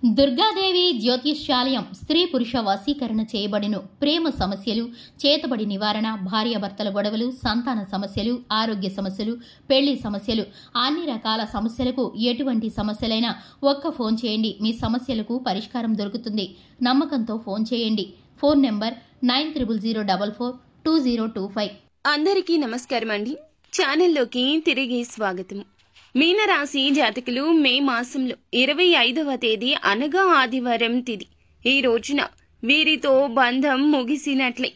దుర్గాదేవి జ్యోతిష్యాలయం స్త్రీ పురుష వశీకరణ చేయబడిను. ప్రేమ సమస్యలు, చేతబడి నివారణ, భార్యాభర్తల గొడవలు, సంతాన సమస్యలు, ఆరోగ్య సమస్యలు, పెళ్లి సమస్యలు, అన్ని రకాల సమస్యలకు ఎటువంటి సమస్యలైనా ఒక్క ఫోన్ చేయండి, మీ సమస్యలకు పరిష్కారం దొరుకుతుంది. నమ్మకంతో ఫోన్ చేయండి. Phone number 9000442025. అందరికీ నమస్కారం అండి. ఛానల్లోకి తిరిగి స్వాగతం. మీనరాశి జాతకులు మే మాసంలో 25వ తేదీ అనగా ఆదివారం తిథి. ఈ రోజున వీరితో బంధం ముగిసినట్లే.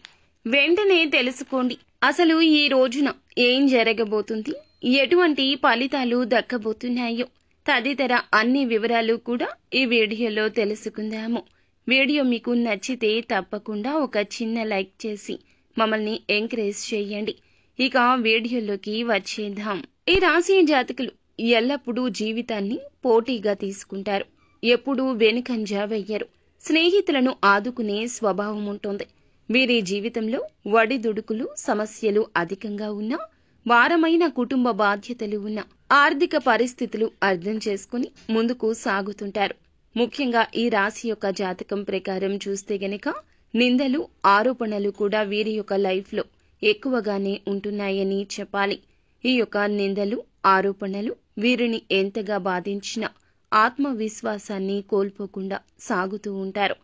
వెంటనే తెలుసుకోండి అసలు ఈ రోజున ఏం జరగబోతుంది, ఎటువంటి ఫలితాలు దక్కబోతున్నాయో తదితర అన్ని వివరాలు కూడా ఈ వీడియోలో తెలుసుకుందాము. వీడియో మీకు నచ్చితే తప్పకుండా ఒక చిన్న లైక్ చేసి మమ్మల్ని ఎంకరేజ్ చేయండి. ఇక వీడియోలోకి వచ్చేద్దాం. ఈ రాశి జాతకులు ఎల్లప్పుడూ జీవితాన్ని పోటీగా తీసుకుంటారు. ఎప్పుడూ వెనుకంజ వెయ్యరు. స్నేహితులను ఆదుకునే స్వభావం ఉంటుంది. వీరి జీవితంలో ఒడిదుడుకులు, సమస్యలు అధికంగా ఉన్నా, భారమైన కుటుంబ బాధ్యతలు ఉన్నా, ఆర్థిక పరిస్థితులు అర్థం చేసుకుని ముందుకు సాగుతుంటారు. ముఖ్యంగా ఈ రాశి యొక్క జాతకం ప్రకారం చూస్తే గనక నిందలు, ఆరోపణలు కూడా వీరి యొక్క లైఫ్లో ఎక్కువగానే ఉంటున్నాయని చెప్పాలి. ఈ యొక్క నిందలు, ఆరోపణలు వీరిని ఎంతగా బాధించినా ఆత్మవిశ్వాసాన్ని కోల్పోకుండా సాగుతూ ఉంటారు.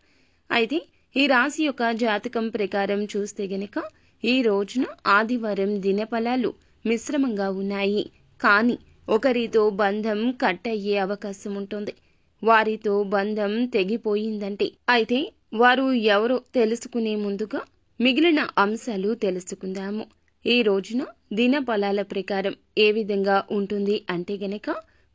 అయితే ఈ రాశి యొక్క జాతకం ప్రకారం చూస్తే గనక ఈ రోజున ఆదివారం దినఫలాలు మిశ్రమంగా ఉన్నాయి. కానీ ఒకరితో బంధం కట్ అయ్యే అవకాశం ఉంటుంది. వారితో బంధం తెగిపోయిందంటే అయితే వారు ఎవరో తెలుసుకునే ముందుగా మిగిలిన అంశాలు తెలుసుకుందాము. ఈ రోజున దిన ఫలాల ప్రకారం ఏ విధంగా ఉంటుంది అంటే గనక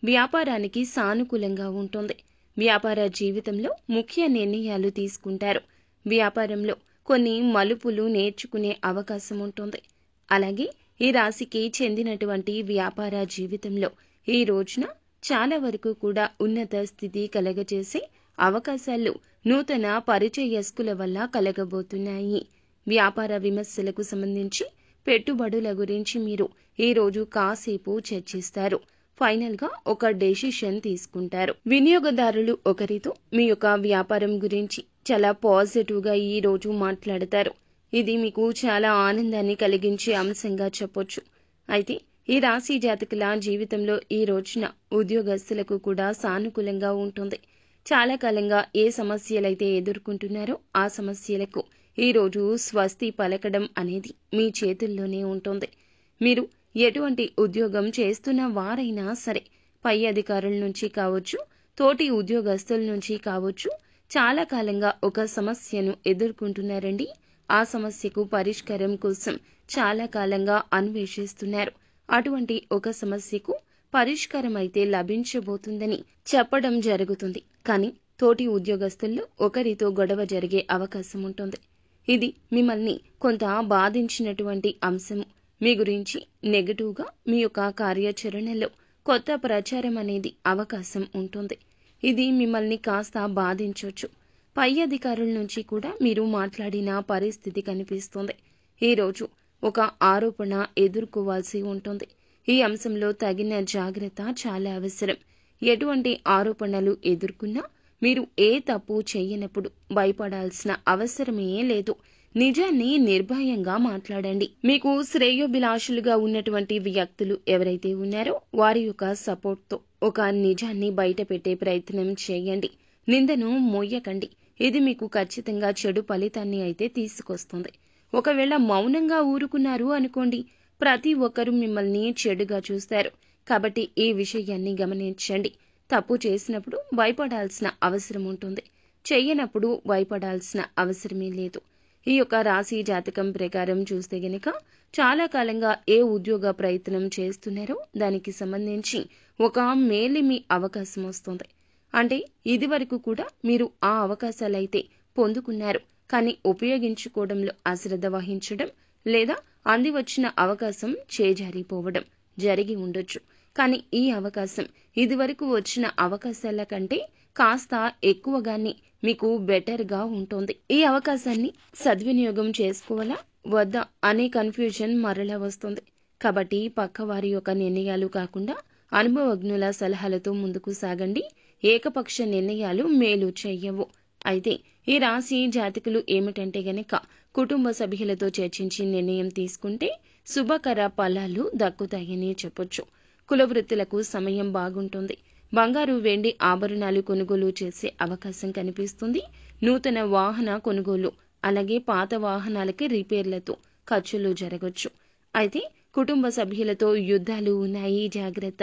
వ్యాపారానికి సానుకూలంగా ఉంటుంది. వ్యాపార జీవితంలో ముఖ్య నిర్ణయాలు తీసుకుంటారు. వ్యాపారంలో కొన్ని మలుపులు నేర్చుకునే అవకాశం ఉంటుంది. అలాగే ఈ రాశికి చెందినటువంటి వ్యాపార జీవితంలో ఈ రోజున చాలా వరకు కూడా ఉన్నత స్థితి కలగజేసే అవకాశాలు నూతన పరిచయస్కుల వల్ల కలగబోతున్నాయి. వ్యాపార విమర్శలకు సంబంధించి పెట్టుబడుల గురించి మీరు ఈ రోజు కాసేపు చర్చిస్తారు. ఫైనల్ గా ఒక డెసిషన్ తీసుకుంటారు. వినియోగదారులు ఒకరితో మీ యొక్క వ్యాపారం గురించి చాలా పాజిటివ్ గా ఈ రోజు మాట్లాడతారు. ఇది మీకు చాలా ఆనందాన్ని కలిగించే అంశంగా చెప్పొచ్చు. అయితే ఈ రాశి జాతకుల జీవితంలో ఈ రోజున ఉద్యోగస్తులకు కూడా సానుకూలంగా ఉంటుంది. చాలా కాలంగా ఏ సమస్యలైతే ఎదుర్కొంటున్నారో ఆ సమస్యలకు ఈ రోజు స్వస్తి పలకడం అనేది మీ చేతుల్లోనే ఉంటుంది. మీరు ఎటువంటి ఉద్యోగం చేస్తున్న వారైనా సరే, పై అధికారుల నుంచి కావచ్చు, తోటి ఉద్యోగస్తుల నుంచి కావచ్చు, చాలా కాలంగా ఒక సమస్యను ఎదుర్కొంటున్నారండి. ఆ సమస్యకు పరిష్కారం కోసం చాలా కాలంగా అన్వేషిస్తున్నారు. అటువంటి ఒక సమస్యకు పరిష్కారం అయితే లభించబోతుందని చెప్పడం జరుగుతుంది. కానీ తోటి ఉద్యోగస్తుల్లో ఒకరితో గొడవ జరిగే అవకాశం ఉంటుంది. ఇది మిమ్మల్ని కొంత బాధించినటువంటి అంశము. మీ గురించి నెగటివ్గా మీ యొక్క కార్యాచరణలో కొత్త ప్రచారం అనేది అవకాశం ఉంటుంది. ఇది మిమ్మల్ని కాస్త బాధించవచ్చు. పై అధికారుల నుంచి కూడా మీరు మాట్లాడిన పరిస్థితి కనిపిస్తుంది. ఈరోజు ఒక ఆరోపణ ఎదుర్కోవాల్సి ఉంటుంది. ఈ అంశంలో తగిన జాగ్రత్త చాలా అవసరం. ఎటువంటి ఆరోపణలు ఎదుర్కొన్నా మీరు ఏ తప్పు చేయనప్పుడు భయపడాల్సిన అవసరమే లేదు. నిజాన్ని నిర్భయంగా మాట్లాడండి. మీకు శ్రేయోభిలాషులుగా ఉన్నటువంటి వ్యక్తులు ఎవరైతే ఉన్నారో వారి యొక్క సపోర్ట్తో ఒక నిజాన్ని బయట పెట్టే ప్రయత్నం చేయండి. నిందను మోయకండి. ఇది మీకు ఖచ్చితంగా చెడు ఫలితాన్ని అయితే తీసుకొస్తుంది. ఒకవేళ మౌనంగా ఊరుకున్నారు అనుకోండి, ప్రతి ఒక్కరూ మిమ్మల్ని చెడుగా చూస్తారు. కాబట్టి ఈ విషయాన్ని గమనించండి. తప్పు చేసినప్పుడు భయపడాల్సిన అవసరం ఉంటుంది. చెయ్యనప్పుడు భయపడాల్సిన అవసరమే లేదు. ఈ యొక్క రాశి జాతకం ప్రకారం చూస్తే గనక చాలా కాలంగా ఏ ఉద్యోగ ప్రయత్నం చేస్తున్నారో దానికి సంబంధించి ఒక మేలిమి అవకాశం వస్తుంది. అంటే ఇది వరకు కూడా మీరు ఆ అవకాశాలైతే పొందుకున్నారు, కానీ ఉపయోగించుకోవడంలో అశ్రద్ధ వహించడం లేదా అంది వచ్చిన అవకాశం చేజారిపోవడం జరిగి ఉండొచ్చు. కానీ ఈ అవకాశం ఇదివరకు వచ్చిన అవకాశాల కంటే కాస్త ఎక్కువగానే మీకు బెటర్గా ఉంటుంది. ఈ అవకాశాన్ని సద్వినియోగం చేసుకోవాలా వద్దా అనే కన్ఫ్యూజన్ మరలా వస్తుంది. కాబట్టి పక్కవారి యొక్క నిర్ణయాలు కాకుండా అనుభవజ్ఞుల సలహాలతో ముందుకు సాగండి. ఏకపక్ష నిర్ణయాలు మేలు చెయ్యవు. అయితే ఈ రాశి జాతకులు ఏమిటంటే గనక కుటుంబ సభ్యులతో చర్చించి నిర్ణయం తీసుకుంటే శుభకర ఫలాలు దక్కుతాయని చెప్పొచ్చు. కుల వృత్తులకు సమయం బాగుంటుంది. బంగారు వెండి ఆభరణాలు కొనుగోలు చేసే అవకాశం కనిపిస్తుంది. నూతన వాహన కొనుగోలు అలాగే పాత వాహనాలకి రిపేర్లతో ఖర్చులు జరగొచ్చు. అయితే కుటుంబ సభ్యులతో యుద్ధాలు ఉన్నాయి, జాగ్రత్త.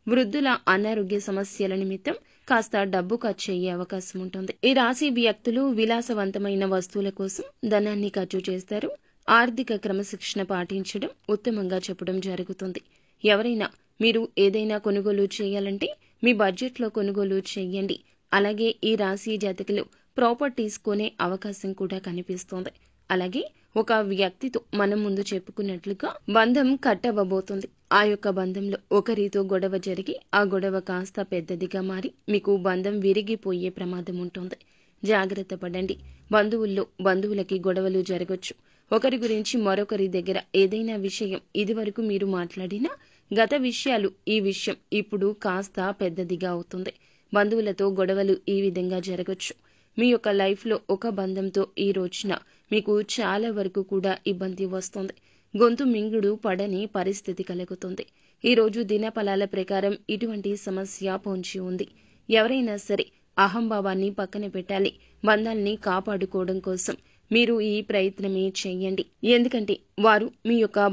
వృద్ధుల అనారోగ్య సమస్యల నిమిత్తం కాస్త డబ్బు ఖర్చు అయ్యే అవకాశం ఉంటుంది. ఈ రాశి వ్యక్తులు విలాసవంతమైన వస్తువుల కోసం ధనాన్ని ఖర్చు చేస్తారు. ఆర్థిక క్రమశిక్షణ పాటించడం ఉత్తమంగా చెప్పడం జరుగుతుంది. ఎవరైనా మీరు ఏదైనా కొనుగోలు చేయాలంటే మీ బడ్జెట్లో కొనుగోలు చేయండి. అలాగే ఈ రాశి జాతకులు ప్రాపర్టీస్ కొనే అవకాశం కూడా కనిపిస్తోంది. అలాగే ఒక వ్యక్తితో మనం ముందు చెప్పుకున్నట్లుగా బంధం కట్టవబోతుంది. ఆ యొక్క బంధంలో ఒకరితో గొడవ జరిగి ఆ గొడవ కాస్త పెద్దదిగా మారి మీకు బంధం విరిగిపోయే ప్రమాదం ఉంటుంది. జాగ్రత్త పడండి. బంధువులకి గొడవలు జరగొచ్చు. ఒకరి గురించి మరొకరి దగ్గర ఏదైనా విషయం ఇదివరకు మీరు మాట్లాడినా గత విషయాలు ఈ విషయం ఇప్పుడు కాస్త పెద్దదిగా అవుతుంది. బంధువులతో గొడవలు ఈ విధంగా జరగొచ్చు. మీ యొక్క లైఫ్లో ఒక బంధంతో ఈ రోజున మీకు చాలా వరకు కూడా ఇబ్బంది వస్తుంది. గొంతు మింగుడు పడని పరిస్థితి కలుగుతుంది. ఈ రోజు దినఫలాల ప్రకారం ఇటువంటి సమస్య పొంచి ఉంది. ఎవరైనా సరే అహంభావాన్ని పక్కన పెట్టాలి. బంధాల్ని కాపాడుకోవడం కోసం మీరు ఈ ప్రయత్నమే చేయండి. ఎందుకంటే వారు మీ యొక్క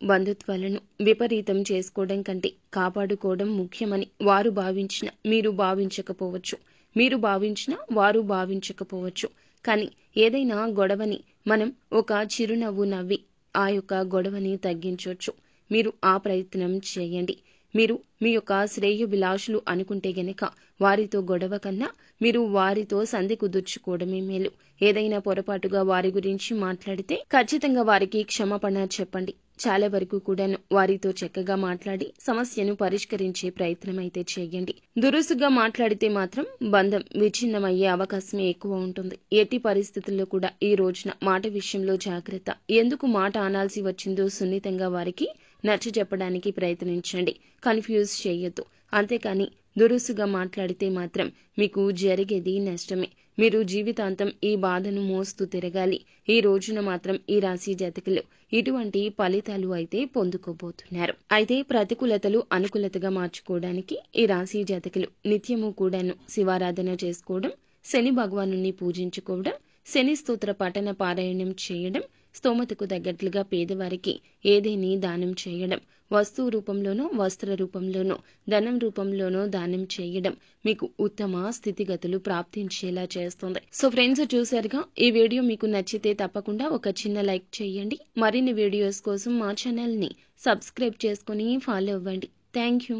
బంధుత్వాలను విపరీతం చేసుకోవడం కంటే కాపాడుకోవడం ముఖ్యమని వారు భావించిన మీరు భావించకపోవచ్చు. మీరు భావించినా వారు భావించకపోవచ్చు. కానీ ఏదైనా గొడవని మనం ఒక చిరునవ్వు నవ్వి ఆ యొక్క గొడవని తగ్గించవచ్చు. మీరు ఆ ప్రయత్నం చేయండి. మీరు మీ యొక్క శ్రేయోభిలాషులు అనుకుంటే గనక వారితో గొడవ కన్నా మీరు వారితో సంధి కుదుర్చుకోవడమే మేలు. ఏదైనా పొరపాటుగా వారి గురించి మాట్లాడితే ఖచ్చితంగా వారికి క్షమాపణ చెప్పండి. చాలా వరకు కూడాను వారితో చక్కగా మాట్లాడి సమస్యను పరిష్కరించే ప్రయత్నం అయితే చేయండి. దురుసుగా మాట్లాడితే మాత్రం బంధం విచ్ఛిన్నమయ్యే అవకాశమే ఎక్కువ ఉంటుంది. ఎట్టి పరిస్థితుల్లో కూడా ఈ రోజున మాట విషయంలో జాగ్రత్త. ఎందుకు మాట అనాల్సి వచ్చిందో సున్నితంగా వారికి నచ్చ చెప్పడానికి ప్రయత్నించండి. కన్ఫ్యూజ్ చేయొద్దు. అంతేకాని దురుసుగా మాట్లాడితే మాత్రం మీకు జరిగేది నష్టమే. మీరు జీవితాంతం ఈ బాధను మోస్తూ తిరగాలి. ఈ రోజున మాత్రం ఈ రాశి జాతకులు ఇటువంటి ఫలితాలు అయితే పొందుకోబోతున్నారు. అయితే ప్రతికూలతలు అనుకూలతగా మార్చుకోవడానికి ఈ రాశి జాతకులు నిత్యము కూడాను శివారాధన చేసుకోవడం, శని భగవానుని పూజించుకోవడం, శని స్తోత్ర పఠన పారాయణం చేయడం, స్తోమతకు తగ్గట్లుగా పేదవారికి ఏదేని దానం చేయడం, వస్తువు రూపంలోనో వస్త్ర రూపంలోనో ధనం రూపంలోనో దానం చేయడం మీకు ఉత్తమ స్థితిగతులు ప్రాప్తించేలా చేస్తుంది. సో ఫ్రెండ్స్, చూసారుగా, ఈ వీడియో మీకు నచ్చితే తప్పకుండా ఒక చిన్న లైక్ చేయండి. మరిన్ని వీడియోస్ కోసం మా ఛానల్ ని సబ్స్క్రైబ్ చేసుకుని ఫాలో అవ్వండి. Thank you.